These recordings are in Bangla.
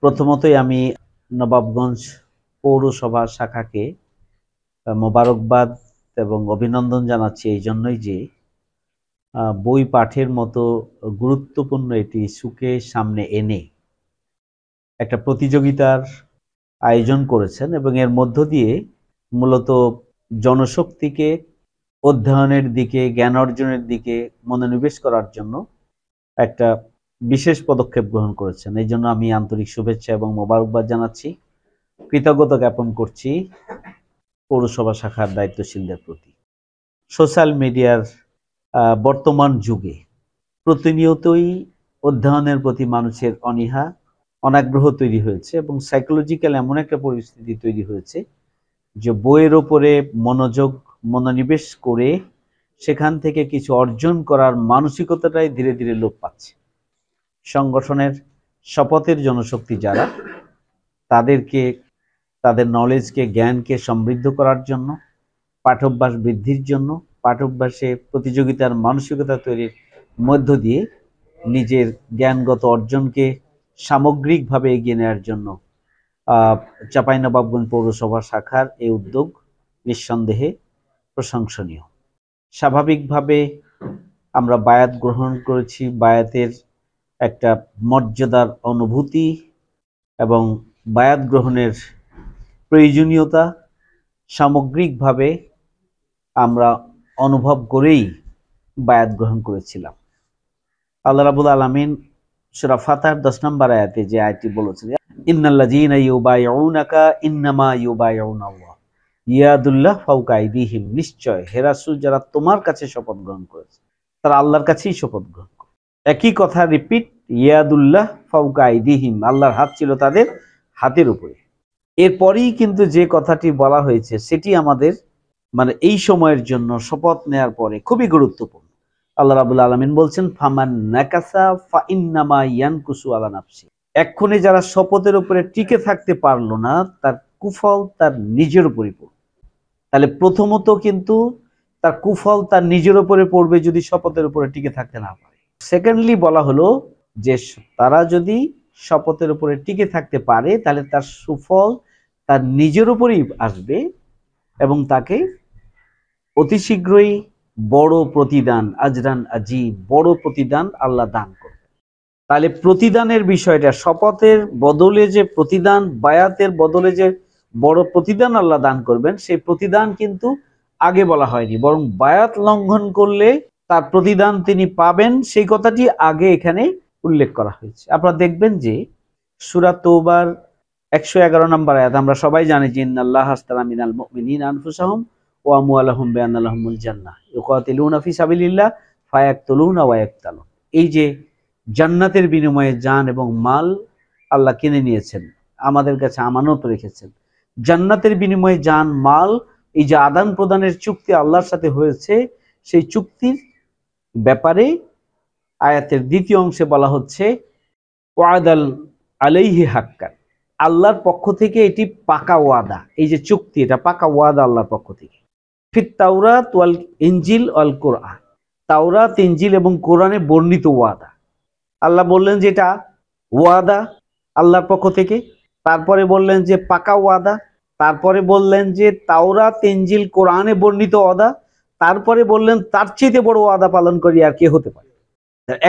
প্রথমতই আমি নবাবগঞ্জ পৌরসভা শাখাকে মোবারকবাদ এবং অভিনন্দন জানাচ্ছি এই জন্যই যে বই পাঠের মতো গুরুত্বপূর্ণ এটি ইস্যুকে সামনে এনে একটা প্রতিযোগিতার আয়োজন করেছেন এবং এর মধ্য দিয়ে মূলত জনশক্তিকে অধ্যয়নের দিকে, জ্ঞান অর্জনের দিকে মনোনিবেশ করার জন্য একটা বিশেষ পদক্ষেপ গ্রহণ করেছেন। এই জন্য আমি আন্তরিক শুভেচ্ছা এবং মোবারকবাদ জানাচ্ছি, কৃতজ্ঞতা জ্ঞাপন করছি পৌরসভা শাখার দায়িত্বশীলদের প্রতি। সোশ্যাল মিডিয়ার বর্তমান যুগে প্রতিনিয়তই অধ্যয়নের প্রতি মানুষের অনীহা, অনাগ্রহ তৈরি হয়েছে এবং সাইকোলজিক্যাল এমন একটা পরিস্থিতি তৈরি হয়েছে যে বইয়ের ওপরে মনোনিবেশ করে সেখান থেকে কিছু অর্জন করার মানসিকতাটাই ধীরে ধীরে লোপ পাচ্ছে। সংগঠনের শপথের জনশক্তি যারা, তাদেরকে তাদের নলেজকে, জ্ঞানকে সমৃদ্ধ করার জন্য, পাঠ্যাভ্যাস বৃদ্ধির জন্য, পাঠ্যাভ্যাসে প্রতিযোগিতার মানসিকতা তৈরির মধ্য দিয়ে নিজের জ্ঞানগত অর্জনকে সামগ্রিকভাবে এগিয়ে নেওয়ার জন্য চাঁপাইনবাবগঞ্জ পৌরসভা শাখার এই উদ্যোগ নিঃসন্দেহে প্রশংসনীয়। স্বাভাবিকভাবে আমরা বায়াত গ্রহণ করেছি। বায়াতের একটা মর্যাদার অনুভূতি এবং বায়াত গ্রহণের প্রয়োজনীয়তা সামগ্রিকভাবে আমরা অনুভব করেই বায়াত গ্রহণ করেছিলাম। আল্লাহ রাব্বুল আলামিন সূরা ফাতহার 10 নম্বর আয়াতে যে আয়াতটি বলেছেন, ইন্নাল্লাযীনা ইউবাইউনাকা ইন্নামা ইউবাইউনাল্লাহ ইয়াদুল্লাহ ফাওকা আইদিহিম, নিশ্চয় হে রাসূল যারা তোমার কাছে শপথ গ্রহণ করেছে তারা আল্লাহর কাছেই শপথ গ্রহণ করে। একই কথা রিপিট, ইয়াদুল্লাহ ফাওকা আইদিহিম, আল্লাহর হাত ছিল তাদের হাতের উপরে। এরপরেই কিন্তু যে কথাটি বলা হয়েছে সেটি আমাদের এই সময়ের জন্য শপথ নেয়ার পরে খুবই গুরুত্বপূর্ণ। আল্লাহ রাব্বুল আলামিন বলছেন, ফামান নাকাসা ফাইন্নামা ইয়ানকুসু আলা নাফসি, এক্ষুনি যারা শপথের উপরে টিকে থাকতে পারলো না তার কুফল তার নিজের উপরই পড়বে। তাহলে প্রথমত কিন্তু তার কুফল তার নিজের উপরে পড়বে যদি শপথের উপরে টিকে থাকতে না পারে। সেকেন্ডলি বলা হলো যে তারা যদি শপথের উপরে টিকে থাকতে পারে তাহলে তার সুফল তার নিজের উপরেই আসবে এবং তাকে অতি শীঘ্রই বড় প্রতিদান, আজরান আজিম, বড় প্রতিদান আল্লাহ দান করবে। তাহলে প্রতিদানের বিষয়টা, শপথের বদলে যে প্রতিদান, বায়াতের বদলে যে বড় প্রতিদান আল্লাহ দান করবেন, সেই প্রতিদান কিন্তু আগে বলা হয়নি, বরং বায়াত লঙ্ঘন করলে তার প্রতিদান তিনি পাবেন সেই কথাটি আগে এখানে উল্লেখ করা হয়েছে। আপনারা দেখবেন যে সূরা তওবার 111 নম্বর আয়াত, আমরা সবাই জানি যে ইন্নাল্লাহা আশতারা মিনাল মুমিনিনা আনফুসাহুম ওয়া আমওয়ালাহুম বিআন্না লাহুমুল জান্নাহ ইউকাতিলুনা ফি সাবিলিল্লাহ ফায়াকতুলুনা ওয়া ইয়াকতালুন। এই যে জান্নাতের বিনিময়ে জান এবং মাল আল্লাহ কিনে নিয়েছেন, আমাদের কাছে আমানত রেখেছেন। জান্নাতের বিনিময়ে জান, মাল, এই যে আদান প্রদানের চুক্তি আল্লাহর সাথে হয়েছে, সেই চুক্তির ব্যাপারে আয়াতের দ্বিতীয় অংশে বলা হচ্ছে ওয়াদাল আলাইহি হাক্কান, আল্লাহর পক্ষ থেকে এটি পাকা ওয়াদা। এই যে চুক্তি, এটা পাকা ওয়াদা আল্লাহর পক্ষ থেকে। ফিত তাওরাত ওয়াল ইনজিল ওয়াল কোরআন, তাওরাত, ইনজিল এবং কোরআনে বর্ণিত ওয়াদা। আল্লাহ বললেন যে এটা ওয়াদা আল্লাহর পক্ষ থেকে, তারপরে বললেন যে পাকা ওয়াদা, তারপরে বললেন যে তাওরাত, ইনজিল, কোরআনে বর্ণিত ওয়াদা, তারপরে বললেন তার চেয়ে বড় ওয়াদা পালনকারী আর কে হতে পারে।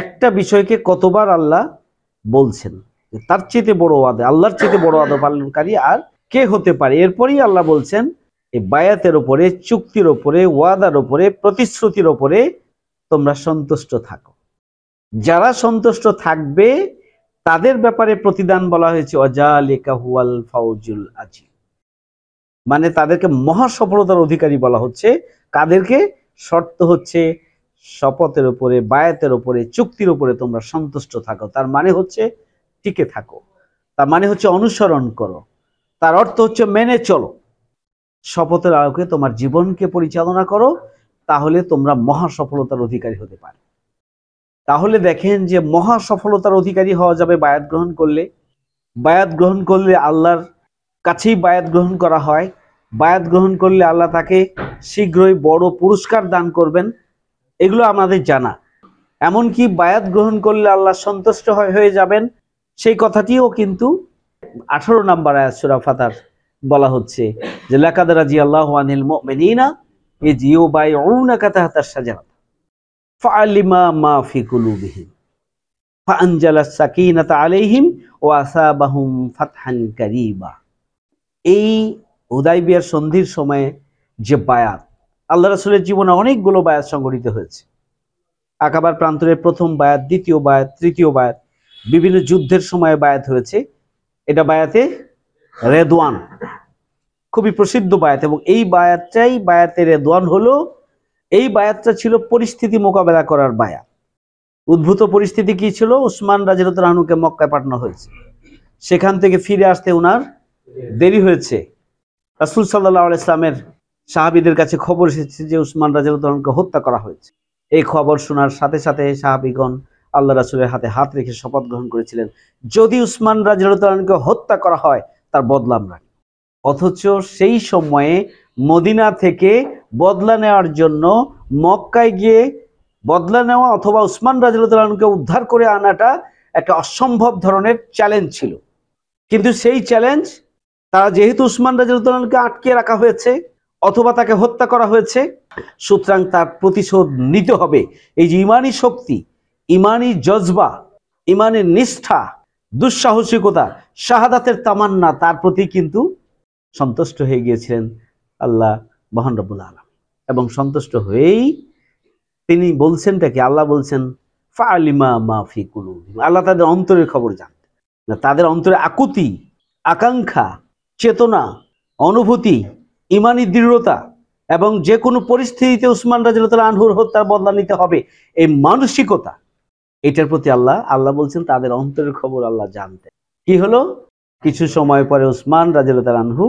একটা বিষয়কে কতবার আল্লাহ বলছেন তার চেয়ে বড় ওয়াদা, আল্লাহর চেয়ে বড় ওয়াদা পালনকারী আর কে হতে পারে। এরপরেই আল্লাহ বলছেন এই বায়াতের উপরে, চুক্তির উপরে, ওয়াদার উপরে, প্রতিশ্রুতির উপরে তোমরা সন্তুষ্ট থাকো। যারা সন্তুষ্ট থাকবে তাদের ব্যাপারে প্রতিদান বলা হয়েছে ওয়াজালিকা হুয়াল ফাউজুল আজিম, তাদেরকে মহা সফলতার অধিকারী বলা হচ্ছে। কাদেরকে? শর্ত হচ্ছে শপথের উপরে, বায়াতের উপরে, চুক্তির উপরে তোমরা সন্তুষ্ট থাকো। তার মানে হচ্ছে টিকে থাকো, তার মানে হচ্ছে অনুসরণ করো, তার অর্থ হচ্ছে মেনে চলো, শপথের আলোকে তোমার জীবনকে পরিচালনা করো, তাহলে তোমরা মহা সফলতার অধিকারী হতে পারো। তাহলে দেখেন যে মহা সফলতার অধিকারী হওয়া যাবে বায়াত গ্রহণ করলে। বায়াত গ্রহণ করলে আল্লাহর কাছেই বায়াত গ্রহণ করা হয়। বায়াত গ্রহণ করলে আল্লাহ তাকে শীঘ্রই বড় পুরস্কার দান করবেন, এগুলো আমাদের জানা। এমনকি বায়াত গ্রহণ করলে আল্লাহ সন্তুষ্ট হয়ে যাবেন, সেই কথাটিও কিন্তু 18 নম্বর আয়াত সূরা ফাতার বলা হচ্ছে যে লাকাদ রাদিয়াল্লাহু আনিল মুমিনিনা ইয ইউবাইউনাকা তাহতা আশ-শাজারা ফাআলিমা মা ফি কুলুবিহিম ফাআনজালাস সাকিনাতা আলাইহিম ওয়া আসাবাহুম ফাতহান কারীবা। এই হুদায়বিয়ার সন্ধির সময়ে যে বায়াত, আল্লাহ রাসূলের জীবনে অনেকগুলো বায়াত সংঘটিত হয়েছে। আকাবার প্রান্তরের প্রথম বায়াত, দ্বিতীয় বায়াত, তৃতীয় বায়াত, বিভিন্ন যুদ্ধের সময় বায়াত হয়েছে। এটা বায়াতে রেদওয়ান, খুবই প্রসিদ্ধ বায়াত, এবং এই বায়াতটাই বায়াতে রেদওয়ান হলো। এই বায়াতটা ছিল পরিস্থিতি মোকাবেলা করার বায়াত। উদ্ভূত পরিস্থিতি কি ছিল? উসমান রাদিয়াল্লাহু আনহুকে মক্কায় পাঠানো হয়েছে, সেখান থেকে ফিরে আসতে ওনার দেরি হয়েছে। রাসূল সাল্লাল্লাহু আলাইহি ওয়াসাল্লামের সাহাবীদের কাছে খবর এসেছে যে উসমান রাদিয়াল্লাহু আনহুকে হত্যা করা হয়েছে। এই খবর শোনার সাথে সাথে সাহাবীগণ আল্লাহ রাসূলের হাতে হাত রেখে শপথ গ্রহণ করেছিলেন, যদি উসমান রাদিয়াল্লাহু আনহুকে হত্যা করা হয় তার বদলা আমরা নিব। অথচ সেই সময়ে মদিনা থেকে বদলা নেওয়ার জন্য মক্কায় গিয়ে বদলা নেওয়া অথবা উসমান রাদিয়াল্লাহু আনহুকে উদ্ধার করে আনাটা একটা অসম্ভব ধরনের চ্যালেঞ্জ ছিল। কিন্তু সেই চ্যালেঞ্জ, তারা যেহেতু উসমান রাদিয়াল্লাহু আনহুকে আটকে রাখা হয়েছে অথবা তাকে হত্যা করা হয়েছে, সুতরাং তার প্রতিশোধ নিতে হবে। এই যে ইমানি শক্তি, ইমানি জজবা, ইমানের নিষ্ঠা, দুঃসাহসিকতা, শাহাদাতের তামান্না, তার প্রতি কিন্তু সন্তুষ্ট হয়ে গিয়েছিলেন আল্লাহ মহান রব্বুল আলামিন। এবং সন্তুষ্ট হয়েই তিনি বলছেনটা কি? আল্লাহ বলছেন ফাআলিমা মা ফি কুলুবিহিম। আল্লাহ তাদের অন্তরের খবর জানতেন, তাদের অন্তরে আকুতি, আকাঙ্ক্ষা, চেতনা, অনুভূতি, ইমানি দৃঢ়তা, এবং যে কোনো পরিস্থিতিতে উসমান রাদিয়াল্লাহু আনহুর হত্যার বদলা নিতে হবে, এই মানসিকতা, এটার প্রতি আল্লাহ বলছেন তাদের অন্তরের খবর আল্লাহ জানতেন। কি হলো? কিছু সময় পরে উসমান রাদিয়াল্লাহু আনহু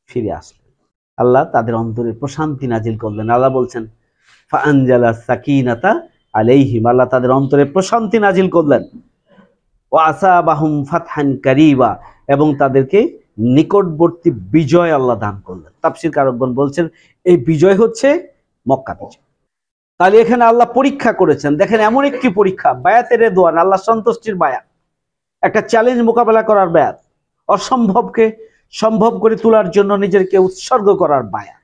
ফিরে আসলেন। আল্লাহ তাদের অন্তরে প্রশান্তি নাজিল করলেন। আল্লাহ বলছেন ফাআনজালাস সাকিনাতা আলাইহিম। আল্লাহ তাদের অন্তরে প্রশান্তি নাজিল করলেন। ওয়া আসাবাহুম ফাতহান কারীবা, এবং তাদেরকে নিকটবর্তী বিজয় আল্লাহ দান করলেন। তাফসীরকারগণ বলছেন এই বিজয় হচ্ছে মক্কা বিজয়। তাহলে এখানে আল্লাহ পরীক্ষা করেছেন। দেখেন, এমন একটি পরীক্ষা, বায়াতের রেদওয়ান, আল্লাহ সন্তুষ্টির বায়াত, একটা চ্যালেঞ্জ মোকাবেলা করার বায়াত, অসম্ভবকে সম্ভব করে তোলার জন্য নিজেকে উৎসর্গ করার বায়াত।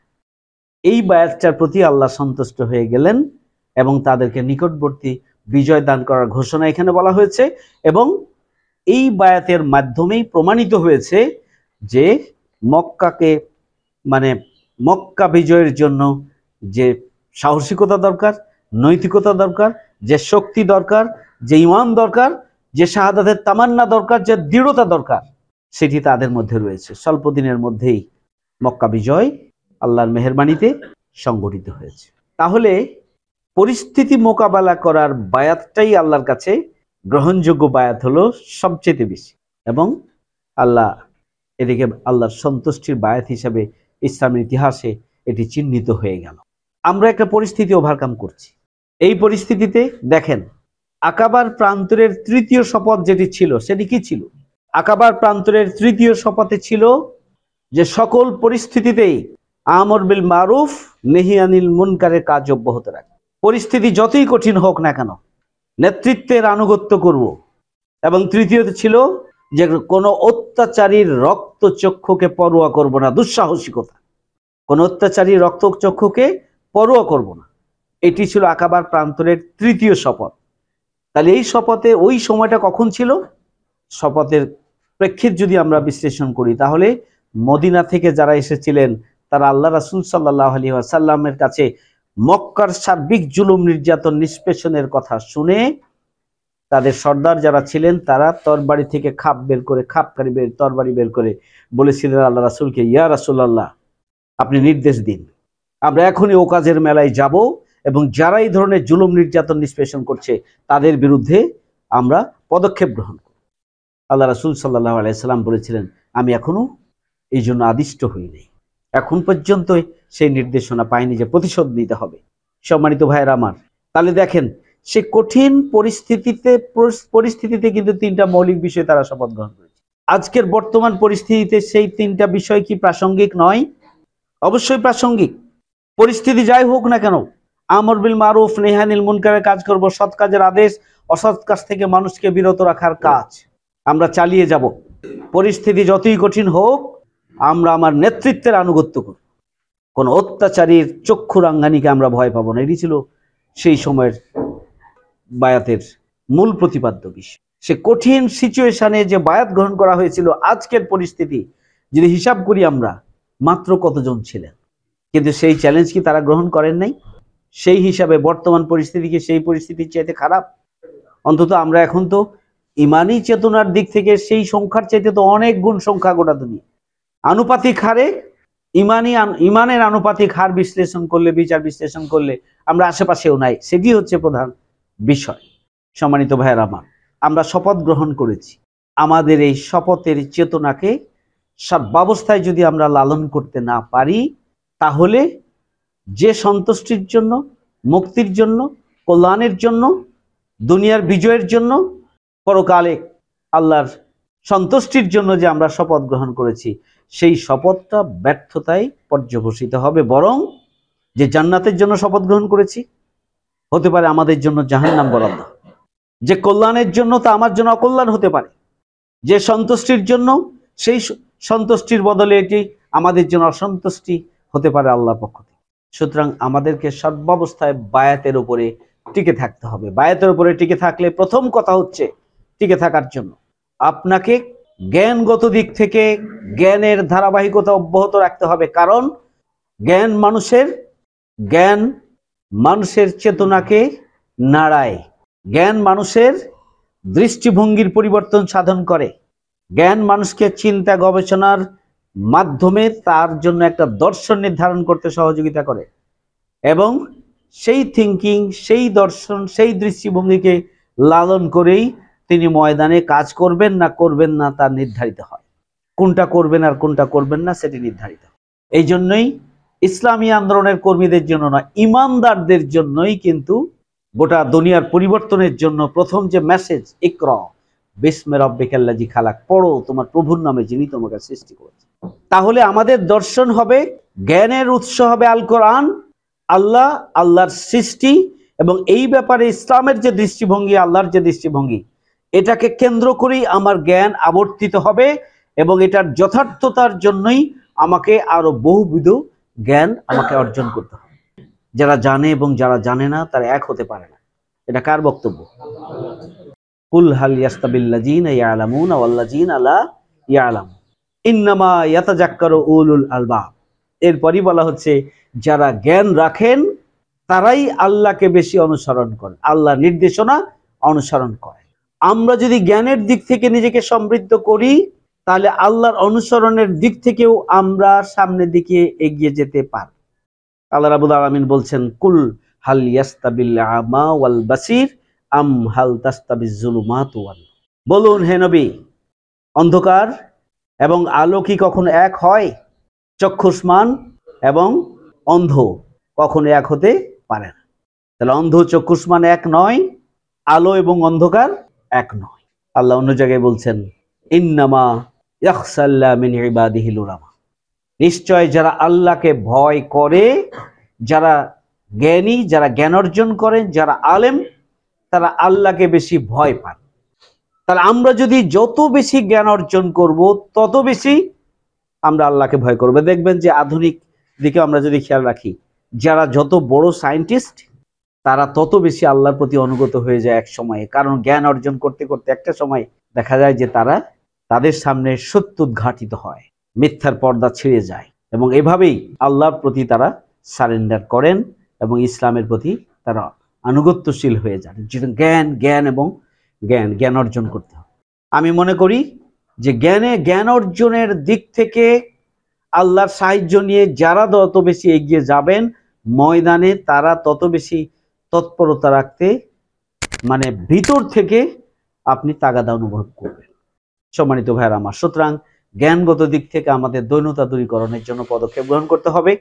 এই বায়াতটার প্রতি আল্লাহ সন্তুষ্ট হয়ে গেলেন এবং তাদেরকে নিকটবর্তী বিজয় দান করার ঘোষণা এখানে বলা হয়েছে। এবং এই বায়াতের মাধ্যমেই প্রমাণিত হয়েছে যে মক্কাকে, মানে মক্কা বিজয়ের জন্য যে সাহসিকতা দরকার, নৈতিকতা দরকার, যে শক্তি দরকার, যে ঈমান দরকার, যে শাহাদাতের তামান্না দরকার, যে দৃঢ়তা দরকার, সেটি তাদের মধ্যে রয়েছে। স্বল্প দিনের মধ্যেই মক্কা বিজয় আল্লাহর মেহেরবানিতে সংগঠিত হয়েছে। তাহলে পরিস্থিতি মোকাবেলা করার বায়াতটাই আল্লাহর কাছে গ্রহণযোগ্য বায়াত হলো সবচেয়ে বেশি, এবং আল্লাহ এদিকে আল্লাহর সন্তুষ্টির বায়াত হিসাবে ইসলামের ইতিহাসে এটি চিহ্নিত হয়ে গেল। আমরা একটা পরিস্থিতি ওভারকাম করছি। এই পরিস্থিতিতে দেখেন, আকাবার প্রান্তরের তৃতীয় শপথ যেটি ছিল সেটি কি ছিল? আকাবার প্রান্তরের তৃতীয় শপথে ছিল যে সকল পরিস্থিতিতেই আমর বিল মারুফ নেহি আনিল মুনকারের কাজ অব্যাহত রাখবে। পরিস্থিতি যতই কঠিন হোক না কেন নেতৃত্বের আনুগত্য করব। এবং তৃতীয়ত ছিল যে কোনো অত্যাচারীর রক্তচক্ষুকে পরোয়া করব না, দুঃসাহসিকতা, কোনো অত্যাচারী রক্তচক্ষুকে পরোয়া করব না। এটি ছিল আকাবার প্রান্তরের তৃতীয় শপথ। তাহলে এই শপথে ওই সময়টা কখন ছিল? শপথের প্রেক্ষিত যদি আমরা বিশ্লেষণ করি তাহলে মদিনা থেকে যারা এসেছিলেন তারা আল্লাহ রাসূল সাল্লাল্লাহু আলাইহি ওয়াসাল্লামের কাছে মক্কার সার্বিক জুলুম নির্যাতন নিষ্পেষণের কথা শুনে তাদের সর্দার যারা ছিলেন তারা তরবারি থেকে তরবারি বের করে বলেছিলেন আল্লাহ রাসূলকে, ইয়া রাসূলুল্লাহ, আপনি নির্দেশ দিন, আমরা এখনই ওকাজের মেলায় যাব এবং যারা এই ধরনের জুলুম নির্যাতন নিষ্পেষণ করছে তাদের বিরুদ্ধে আমরা পদক্ষেপ গ্রহণ করব। আল্লাহ রাসূল সাল্লাল্লাহু আলাইহি সাল্লাম বলেছিলেন, আমি এখনো এই জন্য আদিষ্ট হইনি, এখন পর্যন্ত সেই নির্দেশনা পাইনি যে প্রতিশোধ নিতে হবে। সম্মানিত ভাইয়েরা আমার, তাহলে দেখেন সে কঠিন পরিস্থিতিতে কিন্তু তিনটা মৌলিক বিষয় তারা শপথ গ্রহণ করেছে। আজকের বর্তমান পরিস্থিতিতে সেই তিনটা বিষয় কি প্রাসঙ্গিক নয়? অবশ্যই প্রাসঙ্গিক। পরিস্থিতি যাই হোক না কেন, আমর বিল মারুফ নেহি আনিল মুনকারের কাজ করব, সৎ কাজের আদেশ, অসৎ কাজ থেকে মানুষকে বিরত রাখার কাজ আমরা চালিয়ে যাব। পরিস্থিতি যতই কঠিন হোক আমরা আমার নেতৃত্বের আনুগত্য করব, কোন অত্যাচারীর চক্ষু রাঙ্গানিকে আমরা ভয় পাবো না। এটি ছিল সেই সময়ের বায়াতের মূল প্রতিপাদ্য বিষয়। সে কঠিন সিচুয়েশনে যে বায়াত গ্রহণ করা হয়েছিল, আজকের পরিস্থিতি যদি হিসাব করি আমরা মাত্র কতজন ছিলেন, কিন্তু সেই চ্যালেঞ্জ কি তারা গ্রহণ করেন নাই? সেই হিসাবে বর্তমান পরিস্থিতি কি সেই পরিস্থিতির চাইতে খারাপ? অন্তত আমরা এখন তো ইমানি চেতনার দিক থেকে সেই সংখ্যার চাইতে তো অনেক গুণ সংখ্যা গোটা দুনিয়া। আনুপাতিক হারে ইমানের আনুপাতিক হার বিশ্লেষণ করলে, বিচার বিশ্লেষণ করলে আমরা আশেপাশেও নাই। সেটি হচ্ছে প্রধান বিষয়। সম্মানিত ভাইয়েরা আমার, আমরা শপথ গ্রহণ করেছি। আমাদের এই শপথের চেতনাকে সর্বাবস্থায় যদি আমরা লালন করতে না পারি, তাহলে যে সন্তুষ্টির জন্য, মুক্তির জন্য, কল্যাণের জন্য, দুনিয়ার বিজয়ের জন্য, পরকালে আল্লাহর সন্তুষ্টির জন্য যে আমরা শপথ গ্রহণ করেছি, সেই শপথটা ব্যর্থতায় পর্যবসিত হবে। বরং যে জান্নাতের জন্য শপথ গ্রহণ করেছি, হতে পারে আমাদের জন্য জাহান্নাম বরাদ্দ। যে কল্যাণের জন্য, তা আমার জন্য অকল্যাণ হতে পারে। যে সন্তুষ্টির জন্য, সেই সন্তুষ্টির বদলে এটি আমাদের জন্য অসন্তুষ্টি হতে পারে আল্লাহর পক্ষ থেকে। সুতরাং আমাদেরকে সর্বাবস্থায় বায়াতের উপরে টিকে থাকতে হবে। বায়াতের উপরে টিকে থাকলে প্রথম কথা হচ্ছে, টিকে থাকার জন্য আপনাকে জ্ঞানগত দিক থেকে জ্ঞানের ধারাবাহিকতা অব্যাহত রাখতে হবে। কারণ জ্ঞান মানুষের চেতনাকে নাড়ায়, জ্ঞান মানুষের দৃষ্টিভঙ্গির পরিবর্তন সাধন করে, জ্ঞান মানুষকে চিন্তা গবেষণার মাধ্যমে তার জন্য একটা দর্শন নির্ধারণ করতে সহযোগিতা করে, এবং সেই থিঙ্কিং, সেই দর্শন, সেই দৃষ্টিভঙ্গিকে লালন করেই তিনি ময়দানে কাজ করবেন না তা নির্ধারিত হয়। কোনটা করবেন আর কোনটা করবেন না সেটি নির্ধারিত। এই জন্যই ইসলামী আন্দোলনের কর্মীদের জন্য না, ইমানদারদের জন্যই কিন্তু গোটা দুনিয়ার পরিবর্তনের জন্য প্রথম যে মেসেজ, ইকরা বিস্মি রাব্বিকাল্লাযী খালাক, পড়ো তোমার প্রভুর নামে যিনি তোমাকে সৃষ্টি করেছেন। তাহলে আমাদের দর্শন হবে, জ্ঞানের উৎস হবে আল কোরআন, আল্লাহর সৃষ্টি, এবং এই ব্যাপারে ইসলামের যে দৃষ্টিভঙ্গি, আল্লাহর যে দৃষ্টিভঙ্গি, এটাকে কেন্দ্র করেই আমার জ্ঞান আবর্তিত হবে, এবং এটার যথার্থতার জন্যই আমাকে আরো বহুবিধ জ্ঞান আমাকে অর্জন করতে হবে। যারা জানে এবং যারা জানে না তারা এক হতে পারে না। এটা কার বক্তব্য? কুল হাল ইয়াস্তাবিল্লাযীনা ইয়ালামুনা ওয়াল্লাযীনা লা ইয়ালামুন ইন্নামা ইয়াতাযাক্কারু উলুল আলবাব। এরপরই বলা হচ্ছে, যারা জ্ঞান রাখেন তারাই আল্লাহকে বেশি অনুসরণ করেন, আল্লাহর নির্দেশনা অনুসরণ করেন। আমরা যদি জ্ঞানের দিক থেকে নিজেকে সমৃদ্ধ করি, তাহলে আল্লাহর অনুসরণের দিক থেকেও আমরা সামনের দিকে এগিয়ে যেতে পারি। আল্লাহ রাব্বুল আলামিন বলছেন, কুল হাল ইয়াস্তাবিল আমা ওয়াল বাসির আম হাল তাস্তাবিজ যুলুমাতু ওয়ান। বলুন হে নবী, অন্ধকার এবং আলো কি কখনো এক হয়? চক্ষুষ্মান এবং অন্ধ কখনো এক হতে পারে না। তাহলে অন্ধ চক্ষুষ্মান এক নয়, আলো এবং অন্ধকার এক নয়। আল্লাহ অন্য জায়গায় বলছেন, ইন্নামা ইয়াখশাল্লাহ মিন ইবাদিহিল উলামা। নিশ্চয় যারা আল্লাহকে ভয় করে, যারা জ্ঞানী, যারা জ্ঞান অর্জন করেন, যারা আলেম, তারা আল্লাহকে বেশি ভয় পান। তাহলে আমরা যদি যত বেশি জ্ঞান অর্জন করব, তত বেশি আমরা আল্লাহকে ভয় করব। দেখবেন যে আধুনিক দিকে আমরা যদি খেয়াল রাখি, যারা যত বড় সায়েন্টিস্ট, তারা তত বেশি আল্লাহর প্রতি অনুগত হয়ে যায় এক সময়ে। কারণ জ্ঞান অর্জন করতে করতে একটা সময় দেখা যায় যে তাদের সামনে সত্য উদ্ঘাটিত হয়, মিথ্যার পর্দা ছিঁড়ে যায়, এবং এভাবেই আল্লাহর প্রতি তারা সারেন্ডার করেন এবং ইসলামের প্রতি তারা আনুগত্যশীল হয়ে যান। জ্ঞান অর্জন করতে হবে। আমি মনে করি যে জ্ঞান অর্জনের দিক থেকে আল্লাহর সাহায্য নিয়ে যারা তত বেশি এগিয়ে যাবেন ময়দানে, তারা তত বেশি তৎপরতা রাখতে, মানে ভিতর থেকে আপনি তাগাদা অনুভব করবেন। সম্মানিত ভাইয়েরা আমার, সুতরাং জ্ঞানগত দিক থেকে আমাদের দৈন্যতা দূরীকরণের জন্য পদক্ষেপ গ্রহণ করতে হবে।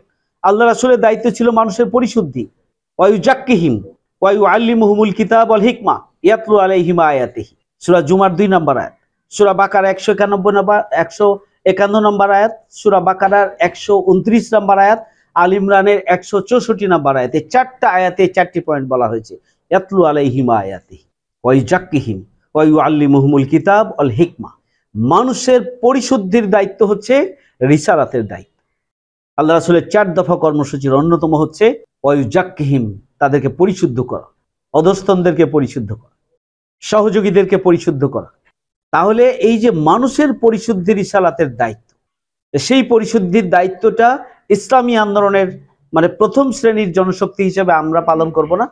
আল্লাহ রাসূলের দায়িত্ব ছিল মানুষের পরিশুদ্ধি। ওয়ায়ুজাক্কিহিম ওয়ায়ুআল্লিমুহুমুল কিতাব ওয়াল হিকমা ইয়াতলু আলাইহিম আয়াতিহি। সূরা জুমার 2 নম্বর আয়াত, সূরা বাকারা 151 নম্বর আয়াত, সূরা বাকারার 129 নম্বর আয়াত, আল ইমরানের 164 নম্বর আয়াতে, 4টা আয়াতে 4টি পয়েন্ট বলা হয়েছে। ইয়াতলু আলাইহিম আয়াতিহি ওয়ায়ুজাক্কিহিম ওয়ায়ুআল্লিমুহুমুল কিতাব ওয়াল হিকমা। মানুষের পরিশুদ্ধির দায়িত্ব হচ্ছে রিসালাতের দায়িত্ব। আল্লাহ রাসূলের 4 দফা কর্মসূচির অন্যতম হচ্ছে ওয়ায়ুজাক্কিহিম, তাদেরকে পরিশুদ্ধ করা, অধস্তনদেরকে পরিশুদ্ধ করা, সহযোগীদেরকে পরিশুদ্ধ করা। তাহলে এই যে মানুষের পরিশুদ্ধি রিসালাতের দায়িত্ব, সেই পরিশুদ্ধির দায়িত্বটা ইসলামী আন্দোলনের মানে প্রথম শ্রেণীর জনশক্তি হিসেবে আমরা পালন করব না?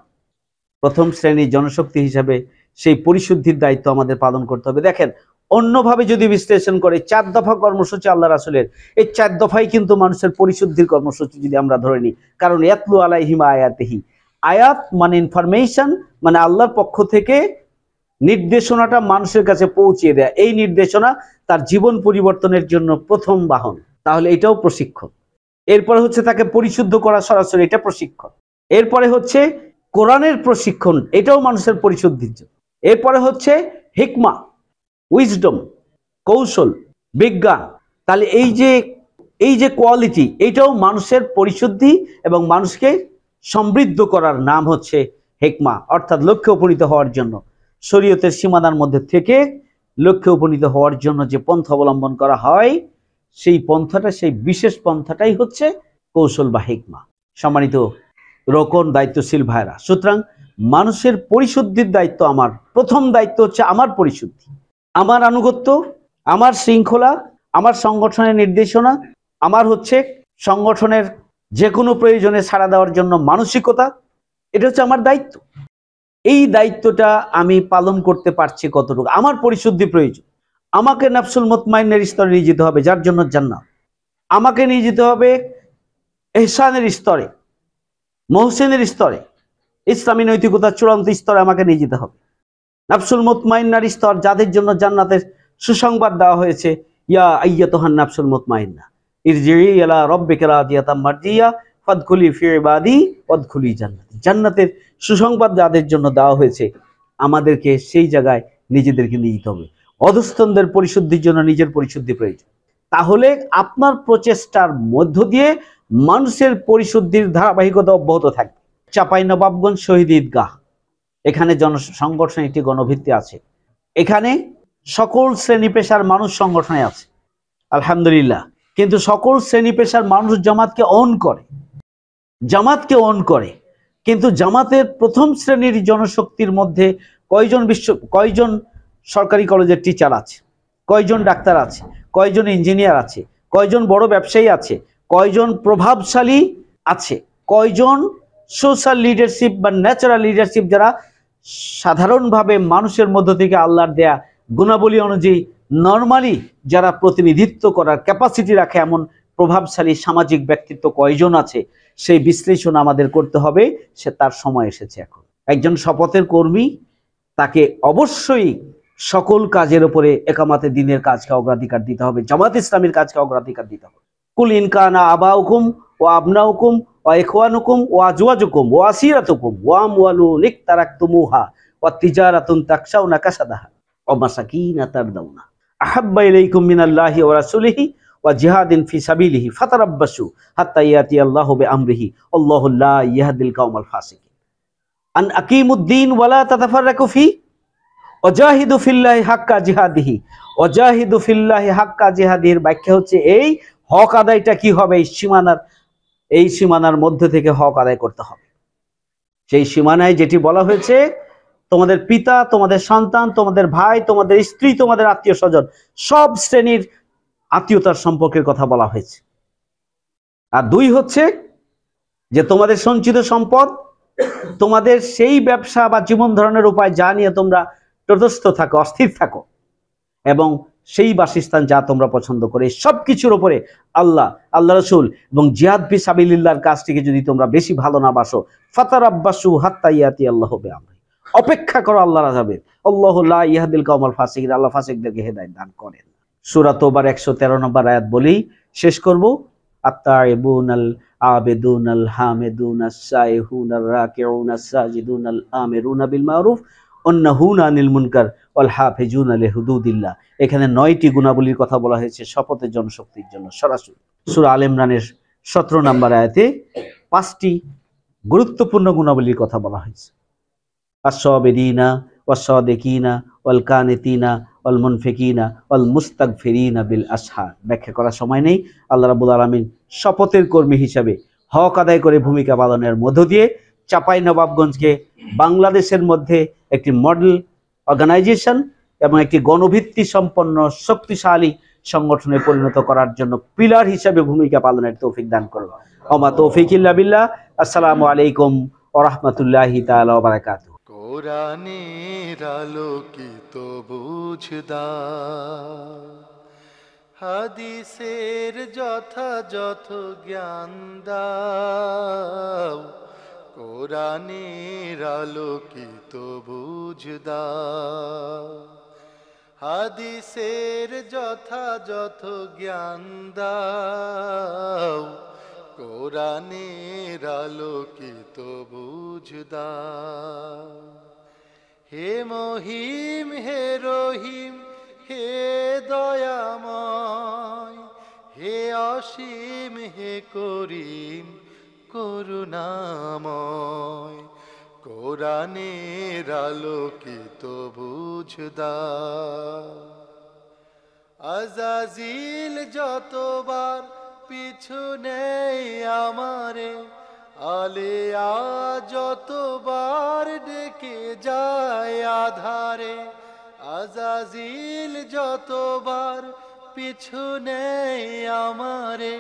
প্রথম শ্রেণীর জনশক্তি হিসেবে সেই পরিশুদ্ধির দায়িত্ব আমাদের পালন করতে হবে। দেখেন, অন্যভাবে যদি বিশ্লেষণ করে 4 দফা কর্মসূচি আল্লাহ রাসূলের, এই 4 দফাই কিন্তু মানুষের পরিশুদ্ধির কর্মসূচি যদি আমরা ধরে নিই। কারণ ইয়াতলু আলাইহিম আয়াতিহি, আয়াত মানে ইনফরমেশন, মানে আল্লাহর পক্ষ থেকে নির্দেশনাটা মানুষের কাছে পৌঁছিয়ে দেয়া। এই নির্দেশনা তার জীবন পরিবর্তনের জন্য প্রথম বাহন, তাহলে এটাও প্রশিক্ষণ। এরপরে হচ্ছে তাকে পরিশুদ্ধ করা সরাসরি, এটা প্রশিক্ষণ। এরপরে হচ্ছে কোরআনের প্রশিক্ষণ, এটাও মানুষের পরিশুদ্ধির জন্য। এরপরে হচ্ছে হিকমা, উইজডম, কৌশল, বিজ্ঞান। তাহলে এই যে কোয়ালিটি, এটাও মানুষের পরিশুদ্ধি এবং মানুষকে সমৃদ্ধ করার নাম হচ্ছে হিকমা, অর্থাৎ লক্ষ্যে উপনীত হওয়ার জন্য শরীয়তের সীমানার মধ্যে থেকে লক্ষ্যে উপনীত হওয়ার জন্য যে পন্থা অবলম্বন করা হয়, সেই পন্থাটা, সেই বিশেষ পন্থাটাই হচ্ছে কৌশল বা হিকমা। সম্মানিত রোকন দায়িত্বশীল ভাইরা, সুতরাং মানুষের পরিশুদ্ধির দায়িত্ব আমার, প্রথম দায়িত্ব হচ্ছে আমার পরিশুদ্ধি, আমার আনুগত্য, আমার শৃঙ্খলা, আমার সংগঠনের নির্দেশনা, আমার হচ্ছে সংগঠনের যে কোনো প্রয়োজনে সাড়া দেওয়ার জন্য মানসিকতা, এটা হচ্ছে আমার দায়িত্ব। এই দায়িত্বটা আমি পালন করতে পারছি কতটুকু, আমার পরিশুদ্ধি প্রয়োজন। আমাকে নাফসুল মুতমাইনের স্তরে নিয়ে যেতে হবে, যার জন্য জান্নাত। আমাকে নিয়ে যেতে হবে ইহসানের স্তরে, মহসিনের স্তরে, ইসলামী নৈতিকতার চূড়ান্ত স্তরে আমাকে নিয়ে যেতে হবে। নাফসুল মুতমাইন্নার স্তর, যাদের জন্য জান্নাতের সুসংবাদ দেওয়া হয়েছে, ইয়া আইয়াতুহান নাফসুল মুতমাইন্না ইরজিই ইলা রাব্বিকা রাদিয়াতাম মারদিয়া ফাদখুলি ফি ইবাদি ওয়াদখুলি জান্নাতি। জান্নাতের সুসংবাদ যাদের জন্য দেওয়া হয়েছে, আমাদেরকে সেই জায়গায় নিজেদেরকে নিয়ে যেতে হবে। অধস্তনদের পরিশুদ্ধির জন্য নিজের পরিশুদ্ধি প্রয়োজন। তাহলে আপনার প্রচেষ্টার মধ্য দিয়ে মানুষের পরিশুদ্ধির ধারাবাহিকতা অব্যাহত থাকবে। চাঁপাইনবাবগঞ্জ শহীদ ঈদগাহ, এখানে জনসংগঠন একটি গণভিত্তি আছে, এখানে সকল শ্রেণী পেশার মানুষ সংগঠনে আছে আলহামদুলিল্লাহ। কিন্তু সকল শ্রেণী পেশার মানুষ জামাতকে অন করে, কিন্তু জামাতের প্রথম শ্রেণীর জনশক্তির মধ্যে কয়জন সরকারি কলেজের টিচার আছে, কয়জন ডাক্তার আছে, কয়জন ইঞ্জিনিয়ার আছে, কয়জন বড় ব্যবসায়ী আছে, কয়জন প্রভাবশালী আছে, কয়জন সোশ্যাল লিডারশিপ বা ন্যাচারাল লিডারশিপ, যারা সাধারণভাবে মানুষের মধ্য থেকে আল্লাহর দেয়া গুণাবলী অনুযায়ী নরমালি যারা প্রতিনিধিত্ব করার ক্যাপাসিটি রাখে, এমন প্রভাবশালী সামাজিক ব্যক্তিত্ব কয়জন আছে, সেই বিশ্লেষণ আমাদের করতে হবে। সে তার সময় এসেছে এখন। একজন শপথের কর্মী, তাকে অবশ্যই সকল কাজের উপরে একামাতে দিনের কাজকে অগ্রাধিকার দিতে হবে, জামাত ইসলামীর কাজকে অগ্রাধিকার দিতে হবে। কুল ইনকানা আবাউকুম ওয়া আবনাউকুম ওয়া ইখওয়ানুকুম ওয়া আজওয়াজুকুম ওয়া আসিরাতুকুম ওয়া আমওয়ালুন ইকতারাকতুমুহা ওয়া তিজারাতুন তাকশাউনা কাসাদাহা ওয়া মাসাকিনা তারদাউনা আহাব্বা ইলাইকুম মিনাল্লাহি ওয়া রাসূলিহি ওয়া জিহাদিন ফি সাবিলিহি ফাতারাব্বাসু হাত্তা ইয়াতি আল্লাহু বিআমরিহি আল্লাহু লা ইয়াহদিল কওমাল ফাসিকিন আন আকিমুদ্দিন ওয়া লা তাতাফাররাকু ফি ওয়াজাহিদু ফিল্লাহি হাক্কা জিহাদিহি। ওয়াজাহিদু ফিল্লাহি হাক্কা জিহাদিহির ব্যাখ্যা হচ্ছে এই হক আদায়টা কি হবে, এই সীমানার মধ্যে থেকে হক আদায় করতে হবে। সেই সীমানায় যেটি বলা হয়েছে, তোমাদের পিতা, তোমাদের সন্তান, তোমাদের ভাই, তোমাদের স্ত্রী, তোমাদের আত্মীয় স্বজন, সব শ্রেণীর আত্মীয়তার সম্পর্কের কথা বলা হয়েছে। আর 2 হচ্ছে যে তোমাদের সঞ্চিত সম্পদ, তোমাদের সেই ব্যবসা বা জীবন ধারণের উপায় যা নিয়ে তোমরা তটস্থ থাকো, অস্থির থাকো, এবং সেই বাসস্থান যা তোমরা পছন্দ করে, সব কিছুর উপরে আল্লাহ রাসূল এবং জিহাদ ফি সাবিলিল্লাহর কাজটিকে যদি তোমরা বেশি ভালো না বাসো, ফাতারাব্বাসু হাত্তা ইয়াতি আল্লাহু বিআমরিহি, অপেক্ষা করো আল্লাহর আযাবের। আল্লাহু লা ইয়াহদিল কওমাল ফাসিকিন, আল্লাহ ফাসিকদেরকে হেদায়েত দান করেন। সূরা তাওবার 113 নম্বর আয়াত বলেই শেষ করব। আত-তাইবুনাল আবিদুনাল হামিদুনাস সাইহুনার রাকিউনাস সাজিদুনাল আমিরুনা বিল মারুফ ওয়ান্নাহুনা আনিল মুনকার ওয়াল হাফিজুনা লিহুদুদিল্লাহ। এখানে 9টি গুণাবলীর কথা বলা হয়েছে শপথের জনশক্তির জন্য সরাসরি। সূরা আল ইমরানের 17 নম্বর আয়াতে 5টি গুরুত্বপূর্ণ গুণাবলীর কথা বলা হয়েছে। আস-সাবিরিনা ওয়াস-সাদিকিনা ওয়াল কানিতিনা ওয়াল মুনফিকিনা ওয়াল মুস্তাগফিরিনা বিল আসহার। ব্যাখ্যা করার সময় নেই। আল্লাহ রাব্বুল আলামিন শপথের কর্মী হিসাবে হক আদায় করে ভূমিকা পালনের মধ্য দিয়ে চাঁপাইনবাবগঞ্জকে বাংলাদেশের মধ্যে একটি মডেল অর্গানাইজেশন এবং একটি গণভিত্তি সম্পন্ন শক্তিশালী সংগঠনে পরিণত করার জন্য পিলার হিসাবে ভূমিকা পালনের তৌফিক দান করুন। ওমা তৌফিক ইল্লা বিল্লাহ। আসসালামু আলাইকুম ওয়া রাহমাতুল্লাহি তাআলা ওয়া বারাকাতুহু। কোরআনের আলোকিত বুঝদার, হাদিসের যথাযথ জ্ঞান দাও। কোরআনের আলোকিত বুঝদার, হাদিসের যথাযথ জ্ঞান দাও। কোরআনের আলোকিত বুঝদার। হে মহিম হে রহিম হে দয়াময়, হে অসীম হে করিম করুণাময়। কোরআনের আলোকিত বুঝদার। আজাজিল যতবার পিছু নেই আমারে, আলেয়া যতবার ডেকে যায় আধারে। আজাজিল যতবার পিছু নেই আমারে,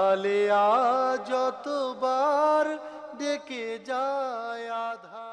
আলেয়া যতবার ডেকে যায় আধারে।